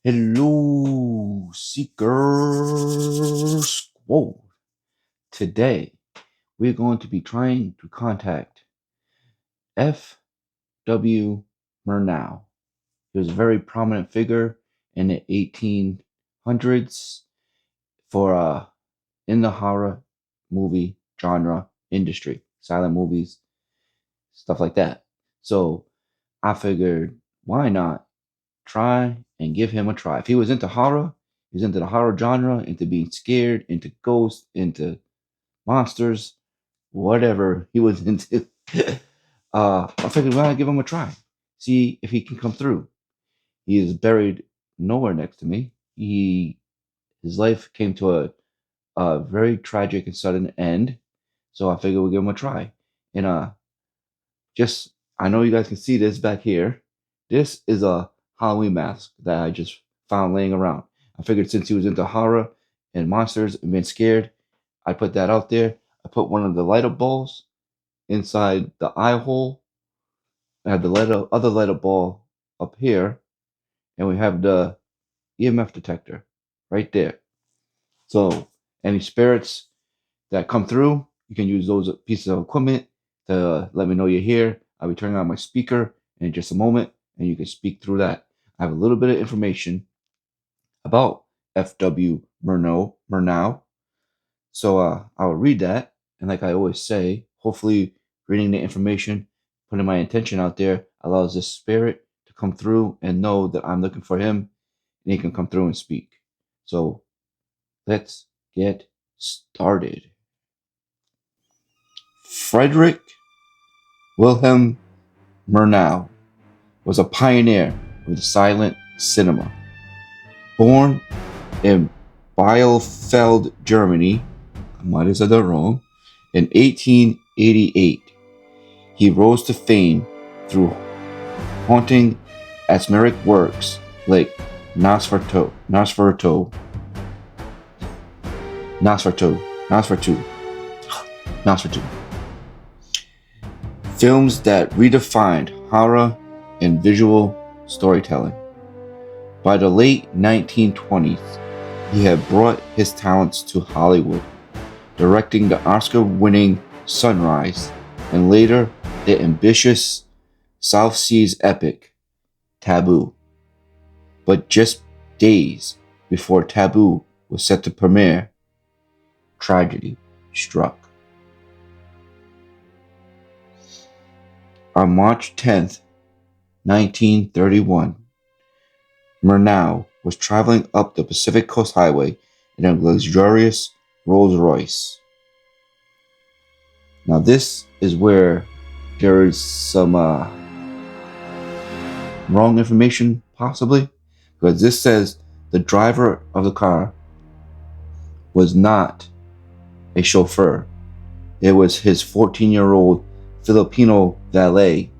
Hello, Seekers. Whoa. Today, we're going to be trying to contact F.W. Murnau. He was a very prominent figure in the 1800s for in the horror movie genre industry, silent movies, stuff like that. So I figured, why not try and give him a try? If he was into horror, he was into the horror genre, into being scared, into ghosts, into monsters, whatever he was into. I figured, why not give him a try? See if he can come through. He is buried nowhere next to me. His life came to a very tragic and sudden end. So I figured we'll give him a try. And just I know you guys can see this back here. This is a Halloween mask that I just found laying around. I figured since he was into horror and monsters and being scared, I put that out there. I put one of the light up balls inside the eye hole. I have the other light up ball up here, and we have the EMF detector right there. So any spirits that come through, you can use those pieces of equipment to let me know you're here. I'll be turning on my speaker in just a moment, and you can speak through that. I have a little bit of information about F.W. Murnau. So I'll read that, and like I always say, hopefully reading the information, putting my intention out there allows this spirit to come through and know that I'm looking for him, and he can come through and speak. So let's get started. Frederick Wilhelm Murnau was a pioneer of the silent cinema. Born in Bielefeld, Germany, I might have said that wrong, in 1888, he rose to fame through haunting atmospheric works like Nosferatu, films that redefined horror and visual storytelling. By the late 1920s, he had brought his talents to Hollywood, directing the Oscar-winning Sunrise and later the ambitious South Seas epic Taboo. But just days before Taboo was set to premiere, tragedy struck. On March 10th, 1931, Murnau was traveling up the Pacific Coast Highway in a luxurious Rolls-Royce. Now this is where there is some wrong information, possibly, because this says the driver of the car was not a chauffeur. It was his 14-year-old Filipino valet,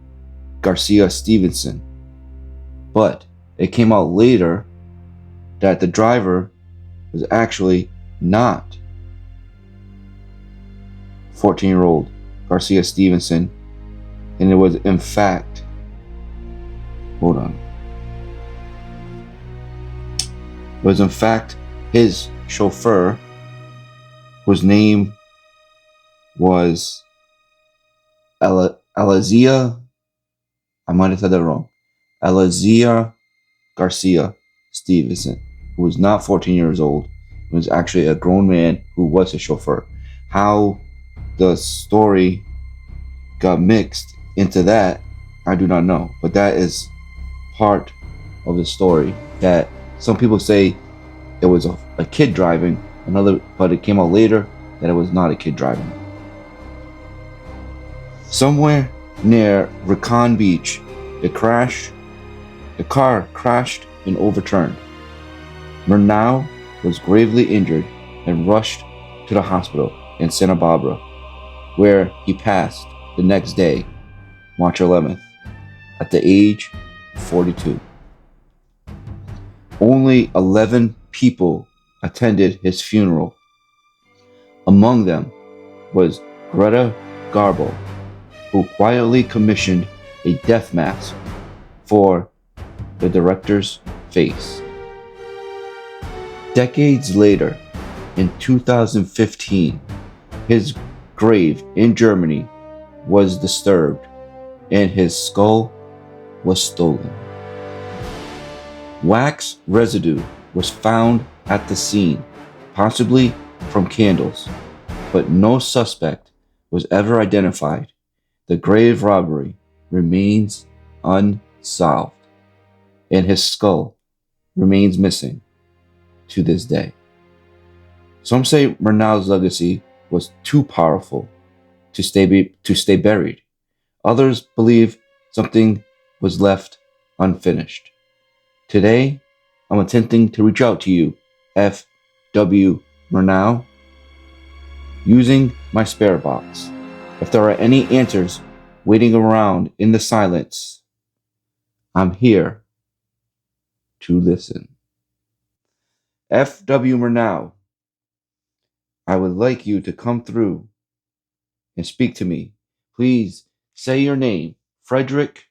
Garcia Stevenson. But it came out later that the driver was actually not 14-year-old Garcia Stevenson, and it was in fact, it was in fact his chauffeur, whose name was Alizia, I might have said that wrong, Alizia Garcia Stevenson, who was not 14 years old, was actually a grown man who was a chauffeur. How the story got mixed into that, I do not know, but that is part of the story. That some people say it was a kid driving, but it came out later that it was not a kid driving. Somewhere near Recon Beach, the car crashed and overturned. Murnau was gravely injured and rushed to the hospital in Santa Barbara, where he passed the next day, March 11th, at the age of 42. Only 11 people attended his funeral. Among them was Greta Garbo, who quietly commissioned a death mask for the director's face. Decades later, in 2015, his grave in Germany was disturbed and his skull was stolen. Wax residue was found at the scene, possibly from candles, but no suspect was ever identified. The grave robbery remains unsolved, and his skull remains missing to this day. Some say Murnau's legacy was too powerful to stay buried. Others believe something was left unfinished. Today, I'm attempting to reach out to you, F.W. Murnau, using my spare box. If there are any answers waiting around in the silence, I'm here to listen. F.W. Murnau, I would like you to come through and speak to me. Please say your name, Frederick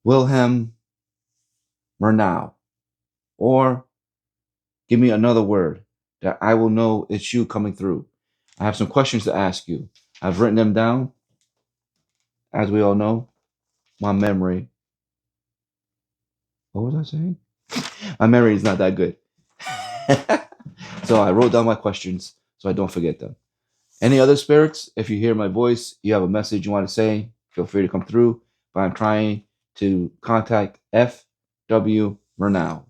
Wilhelm Murnau, or give me another word that I will know it's you coming through. I have some questions to ask you. I've written them down. As we all know, my memory. What was I saying? My memory is not that good. So I wrote down my questions so I don't forget them. Any other spirits, if you hear my voice, you have a message you want to say, feel free to come through. But I'm trying to contact F.W. Murnau.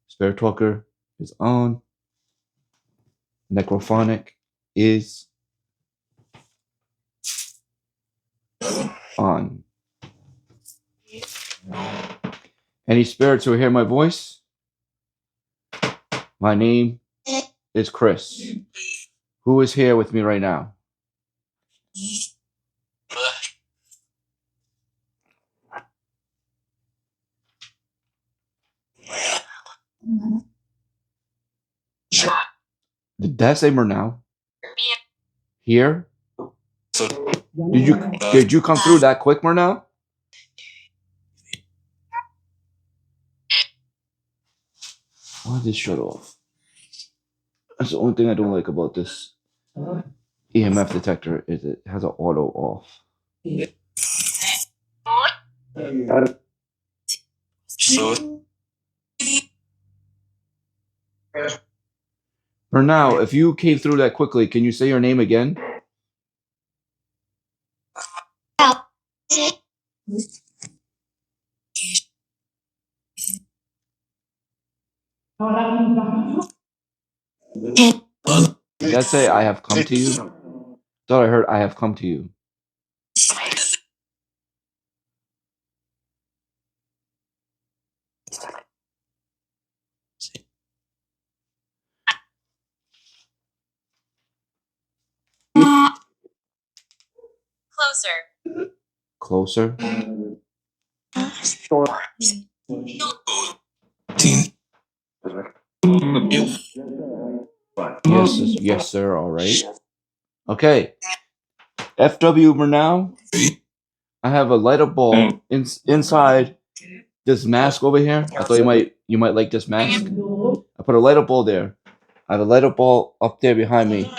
Spirit Talker is on. Necrophonic is on. Any spirits who hear my voice? My name is Chris. Who is here with me right now? Did that say Murnau? Here? Did you come through that quick, Murnau? Why did this shut off? That's the only thing I don't like about this EMF detector is it has an auto off. Murnau, if you came through that quickly, can you say your name again? Did that say I have come to you? Thought I heard I have come to you. Closer? Yes, sir. All right. Okay. F.W. Murnau, I have a light up ball inside this mask over here. I thought you might like this mask. I put a light up ball there. I have a light up ball up there behind me,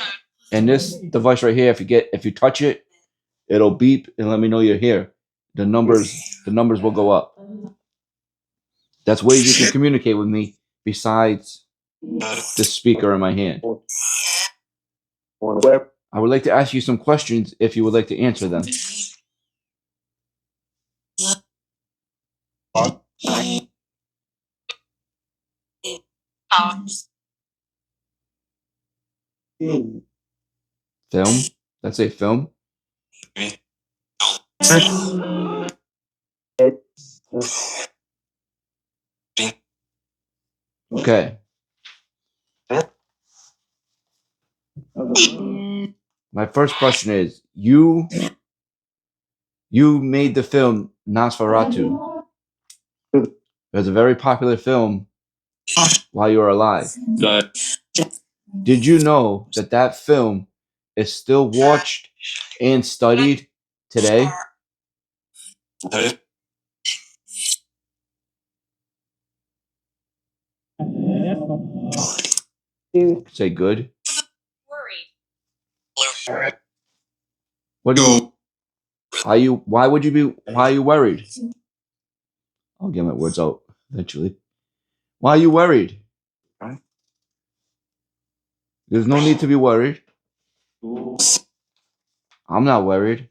and this device right here. If you touch it, it'll beep and let me know you're here. The numbers will go up. That's ways you can communicate with me besides the speaker in my hand. I would like to ask you some questions if you would like to answer them. Film? That's a film? Okay. My first question is you made the film Nosferatu. It was a very popular film while you were alive. Did you know that film is still watched and studied today? Say good. Worried. What do you? Why would you be? Why are you worried? I'll get my words out eventually. Why are you worried? There's no need to be worried. I'm not worried.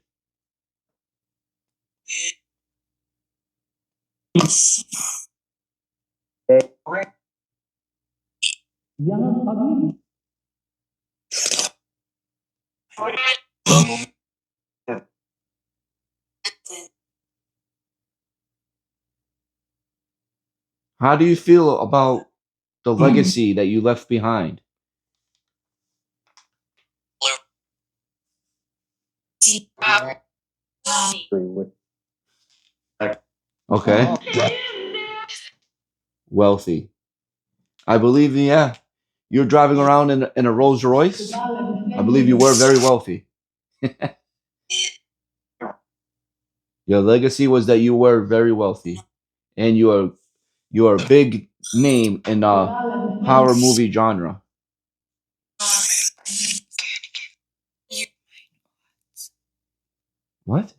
How do you feel about the legacy that you left behind? Okay. Wealthy. I believe, yeah. You're driving around in a Rolls Royce. I believe you were very wealthy. Your legacy was that you were very wealthy, and you are a big name in the horror movie genre. What?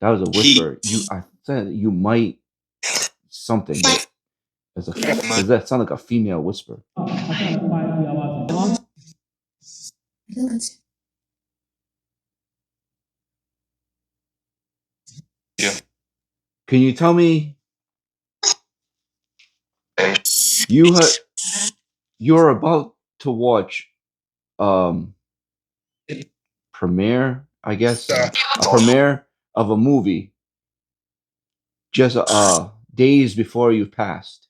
That was a whisper. I said you might something. Does that sound like a female whisper? Can you tell me you you're about to watch um premiere, I guess, a premiere of a movie just days before you passed.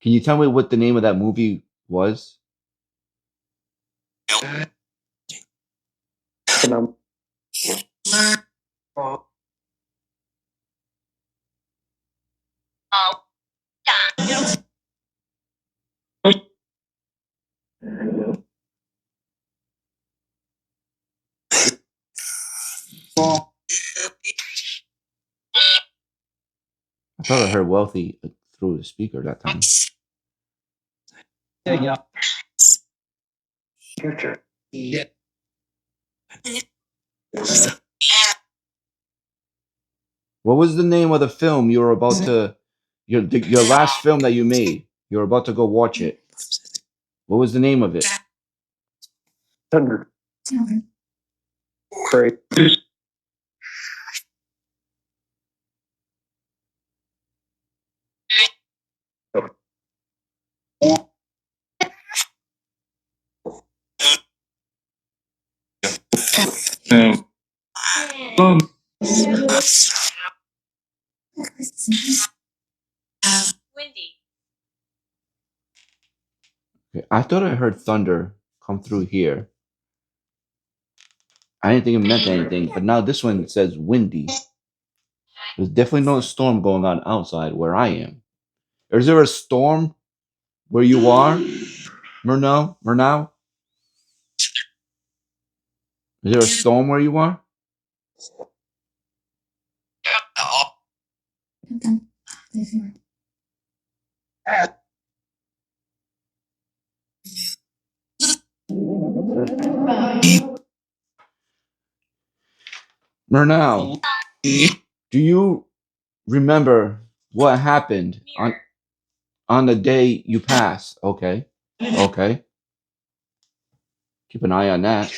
Can you tell me what the name of that movie was? I thought I heard wealthy through the speaker that time. What was the name of the film you were about to your last film that you made? You were about to go watch it. What was the name of it? Windy. Okay, I thought I heard thunder come through here. I didn't think it meant anything, but now this one says windy. There's definitely no storm going on outside where I am. Is there a storm where you are, Murnau? Murnau? Is there a storm where you are? Murnau, do you remember what happened on the day you passed? Okay. Okay. Keep an eye on that.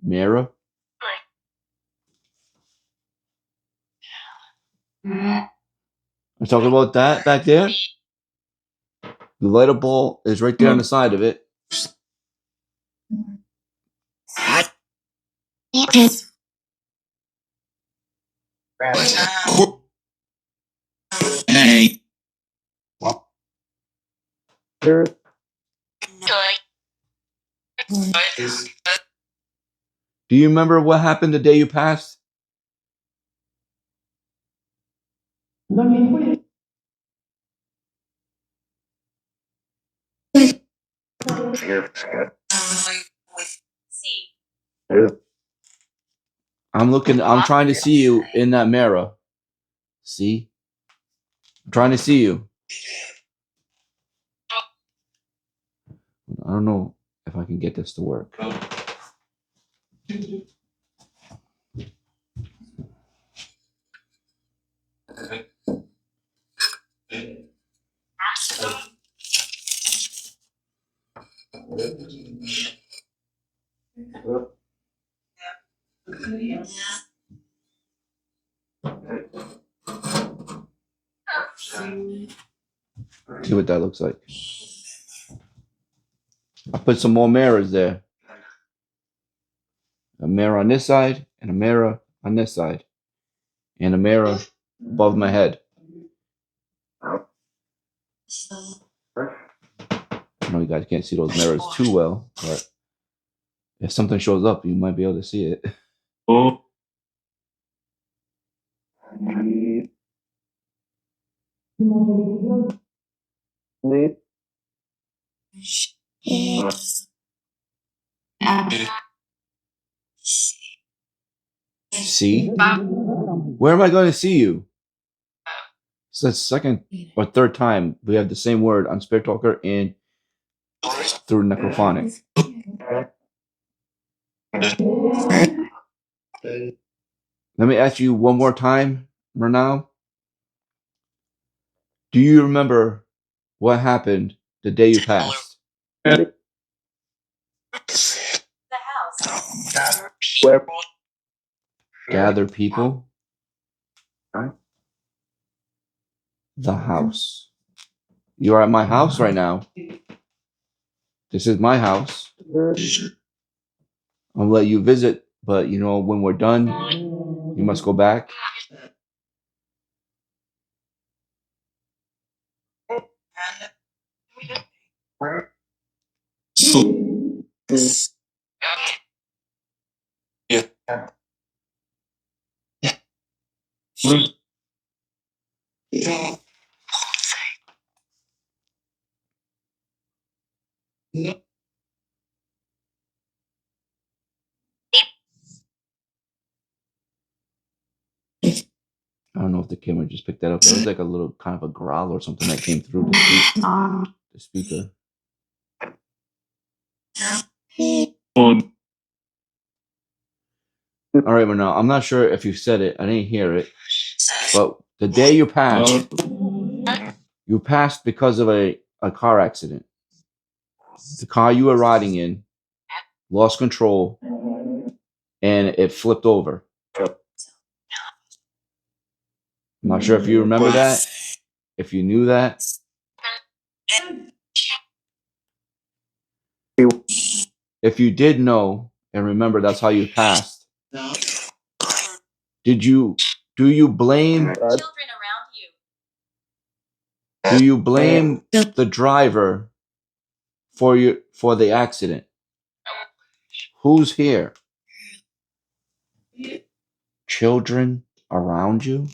Mirror. I'm talking about that back there. The lighter ball is right there on the side of it. Do you remember what happened the day you passed? C. I'm trying to see you in that mirror. See? I'm trying to see you. I don't know if I can get this to work. See what that looks like. I put some more mirrors there. A mirror on this side and a mirror on this side. And a mirror above my head. I know you guys can't see those mirrors too well, but if something shows up, you might be able to see it. See? Where am I going to see you? It's the second or third time we have the same word on Spirit Talker and through Necrophonic. Let me ask you one more time, Murnau. Do you remember what happened the day you passed? The house. Gather people. The house. You are at my house right now. This is my house. I'll let you visit, but you know, when we're done, you must go back. I don't know if the camera just picked that up. There was like a little kind of a growl or something that came through the speaker. All right, Murnau, I'm not sure if you said it. I didn't hear it. But the day you passed because of a car accident. The car you were riding in lost control and it flipped over. I'm not sure if you remember that, if you knew that. If you did know and remember that's how you passed, do you blame Children around you. do you blame the driver for the accident? Who's here? Children around you?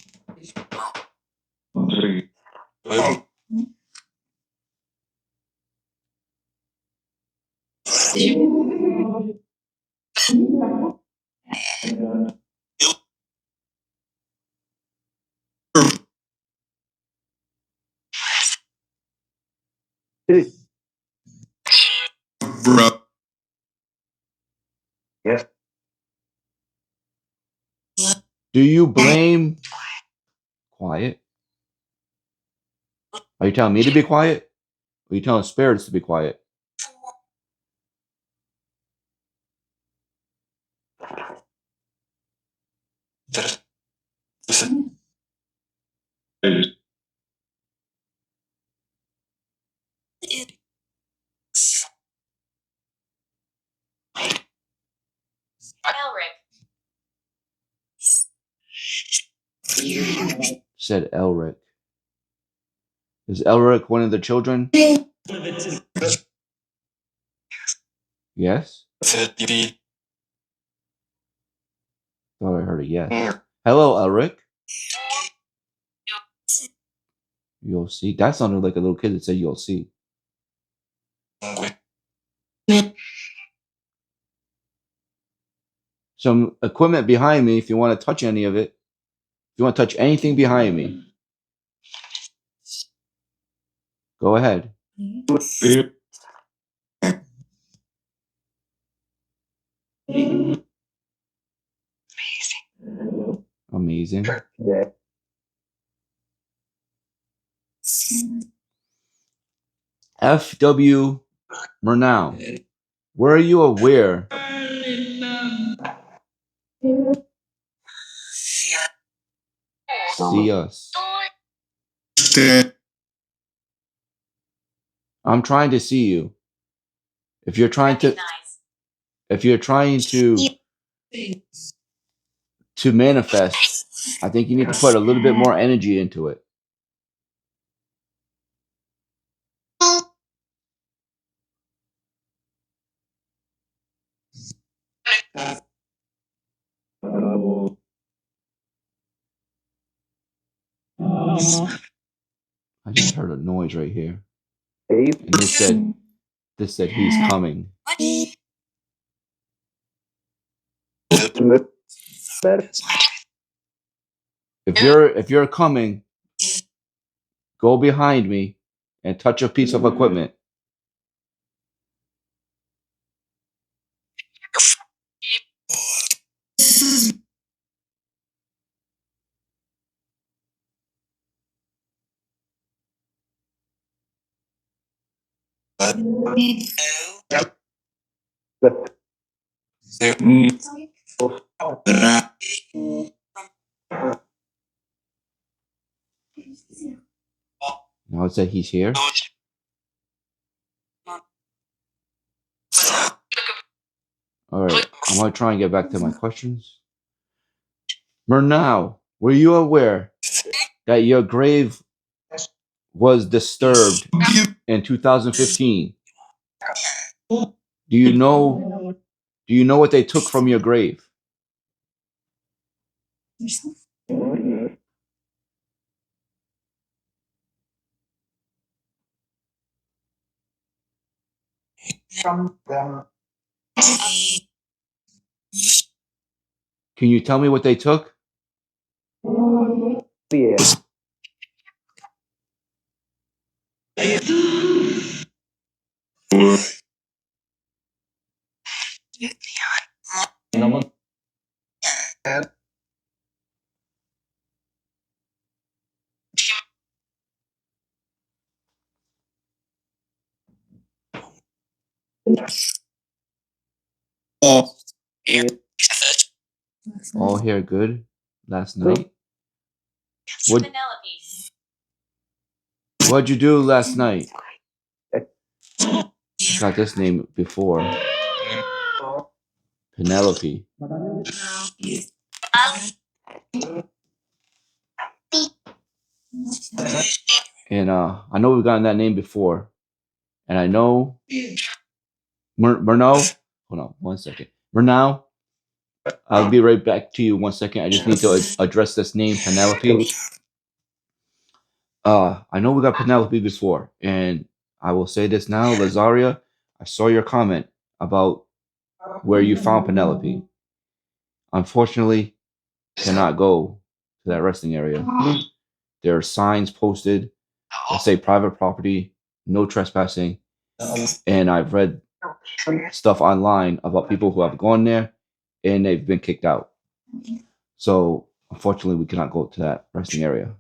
Do you blame quiet? Are you telling me to be quiet? Or are you telling spirits to be quiet? Elric. Said Elric. Is Elric one of the children? Yes? Thought I heard a yes. Hello, Elric. You'll see. That sounded like a little kid that said you'll see. Some equipment behind me if you want to touch any of it. If you want to touch anything behind me, go ahead. Amazing. F.W. Murnau, were you aware? See us. I'm trying to see you. If you're trying to, Recognize. if you're trying to manifest, I think you need to put a little bit more energy into it. I just heard a noise right here, and this said he's coming. If you're coming, go behind me and touch a piece of equipment. Now it said he's here. All right, I'm gonna try and get back to my questions. Murnau, were you aware that your grave was disturbed in 2015? Do you know? Do you know what they took from your grave? Can you tell me what they took? All here good last night. What Penelope. What'd you do last night? Got this name before. Penelope. And I know we've gotten that name before. And I know Murnau. Hold on one second. Murnau, I'll be right back to you 1 second. I just need to address this name, Penelope. I know we got Penelope before, and I will say this now, Lazaria. I saw your comment about where you found Penelope. Unfortunately, cannot go to that resting area. There are signs posted that say private property, no trespassing, and I've read stuff online about people who have gone there and they've been kicked out. So unfortunately, we cannot go to that resting area.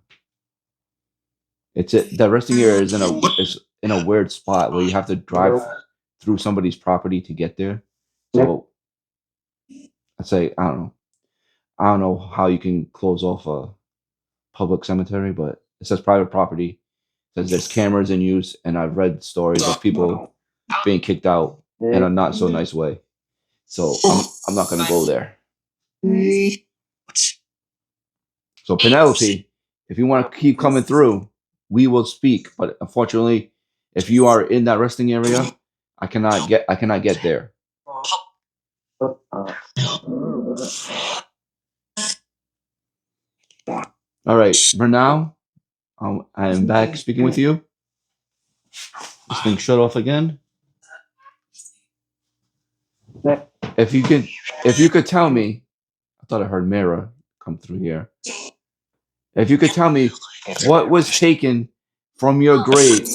That resting area is in a weird spot where you have to drive through somebody's property to get there. So I'd say I don't know how you can close off a public cemetery, but it says private property. It says there's cameras in use, and I've read stories of people being kicked out in a not so nice way. So I'm not gonna go there. So Penelope, if you want to keep coming through, we will speak. But unfortunately, if you are in that resting area, I cannot get there. All right, for now, I am back speaking with you. This thing shut off again. If you could tell me, I thought I heard Mira come through here. If you could tell me what was taken from your grave,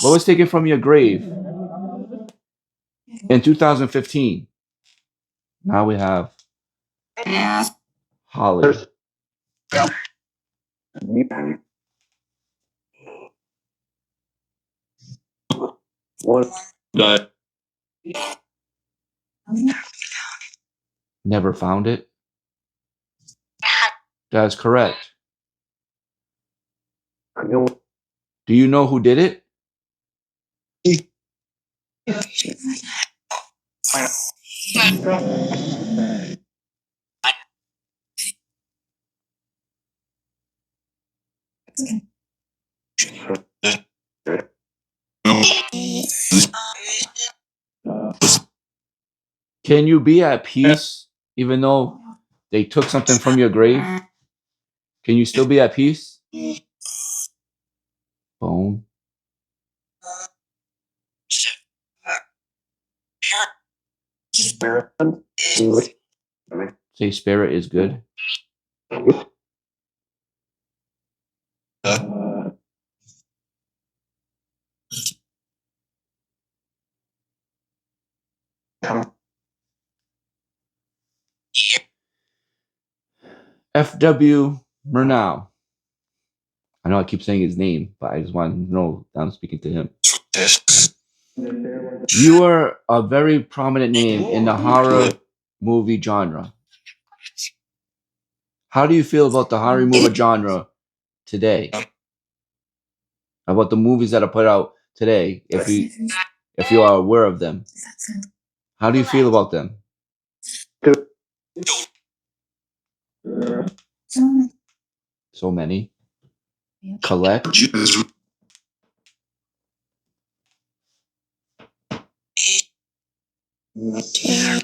what was taken from your grave in 2015? Now we have Holly. Never found it. That's correct. Do you know who did it? Can you be at peace even though they took something from your grave? Can you still be at peace? Bone. Say spirit is good. F.W. Murnau. I know I keep saying his name, but I just want to know that I'm speaking to him. You are a very prominent name in the horror movie genre. How do you feel about the horror movie genre today? About the movies that are put out today, if you are aware of them. How do you feel about them? So many. Collect. Do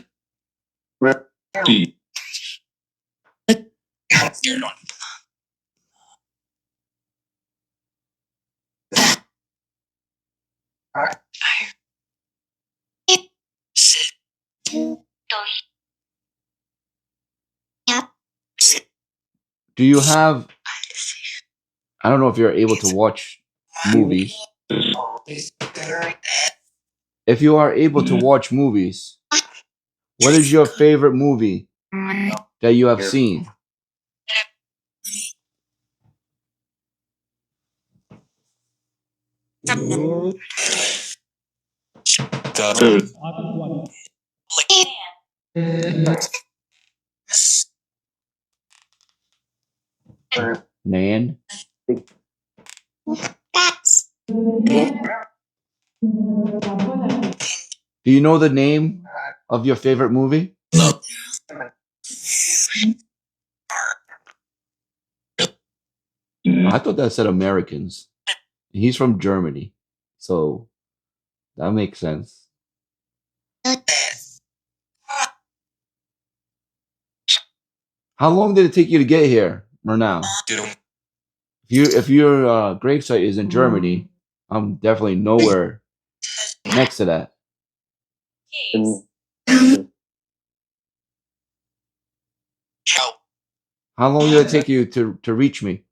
you have, I don't know if you're able to watch movies. If you are able to watch movies, what is your favorite movie that you have seen? Nan? Do you know the name of your favorite movie? I thought that said Americans. He's from Germany, so that makes sense. How long did it take you to get here, Murnau? If your gravesite is in Germany, I'm definitely nowhere next to that. Keys. How long did it take you to reach me?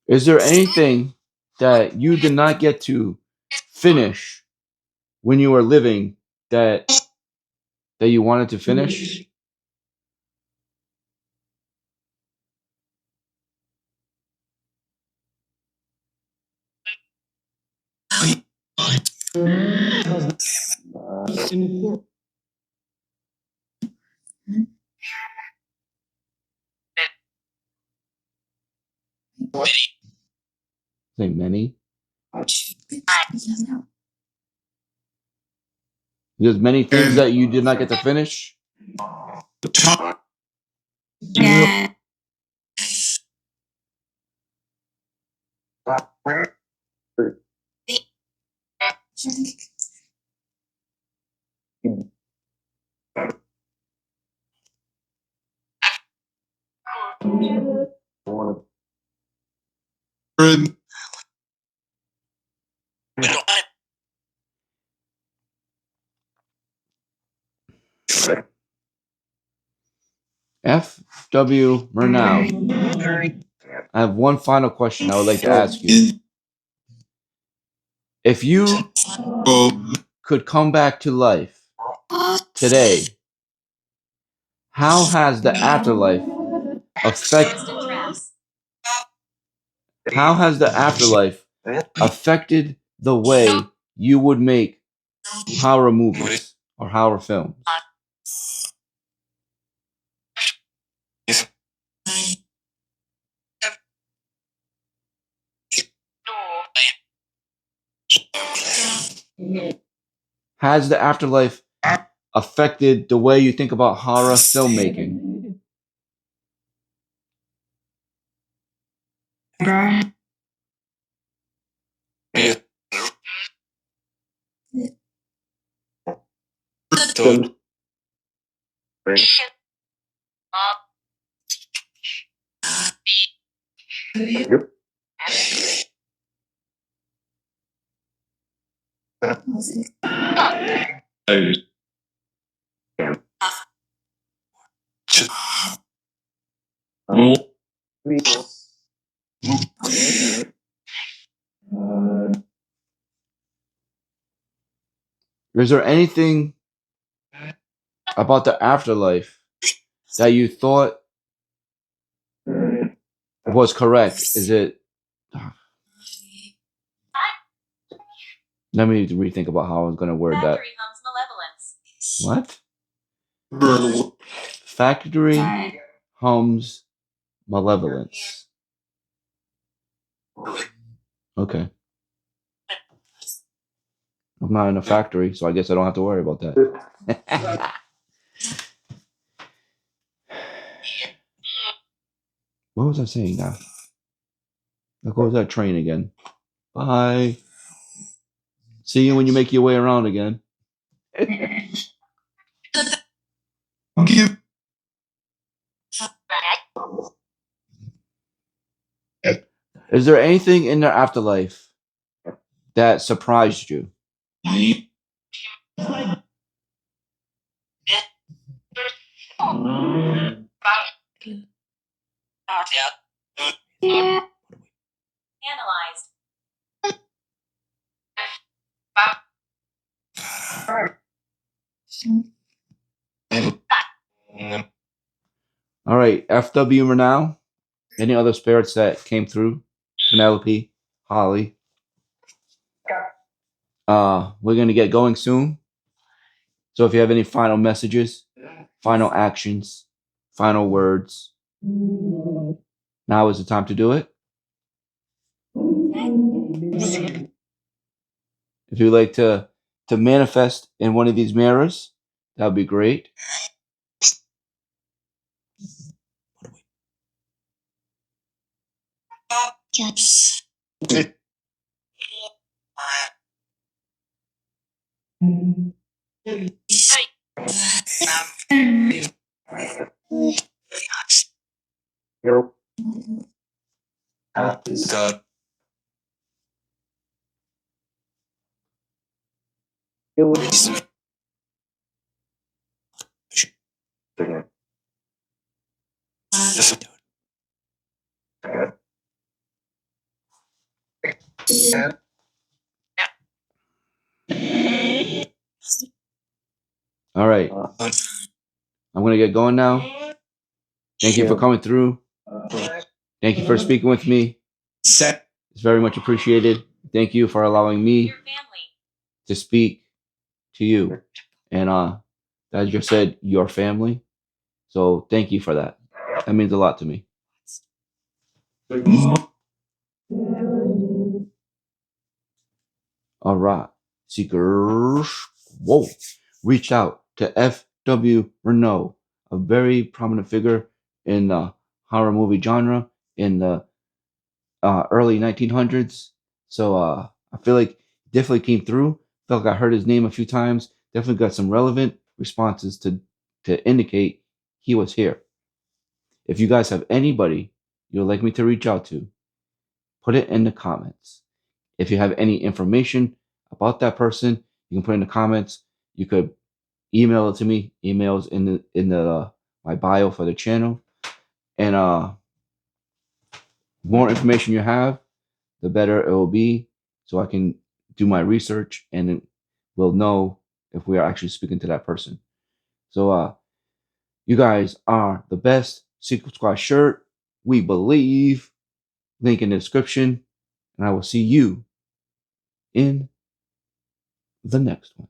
Is there anything that you did not get to finish when you were living that you wanted to finish? Say many. There's many things that you did not get to finish. F.W. Murnau. I have one final question I would like to ask you. If you could come back to life today, how has the afterlife affect? How has the afterlife affected the way you would make horror movies or horror films? Has the afterlife affected the way you think about horror filmmaking? Is there anything about the afterlife that you thought was correct? Is it? Let me rethink about how I was going to word that. What? Factory hums malevolence. Okay. I'm not in a factory, so I guess I don't have to worry about that. What was I saying now? There goes that train again. Bye. See you when you make your way around again. Is there anything in the afterlife that surprised you? Analyzed. All right, F.W. Murnau. Any other spirits that came through? Penelope, Holly. We're gonna get going soon. So if you have any final messages, final actions, final words, now is the time to do it. If you'd like to manifest in one of these mirrors, that would be great. All right, I'm gonna get going now. Thank you for coming through. Thank you for speaking with me. It's very much appreciated. Thank you for allowing me to speak to you. And as you said, your family. So thank you for that. That means a lot to me. All right, seekers. Whoa, reached out to F.W. Murnau, a very prominent figure in the horror movie genre in the early 1900s. So I feel like definitely came through. Felt like I heard his name a few times. Definitely got some relevant responses to indicate he was here. If you guys have anybody you'd like me to reach out to, put it in the comments. If you have any information about that person, you can put in the comments. You could email it to me. Emails in the my bio for the channel. And more information you have, the better it will be, so I can do my research and we'll know if we are actually speaking to that person. So you guys are the best. Secret Squad shirt, we believe. Link in the description. And I will see you in the next one.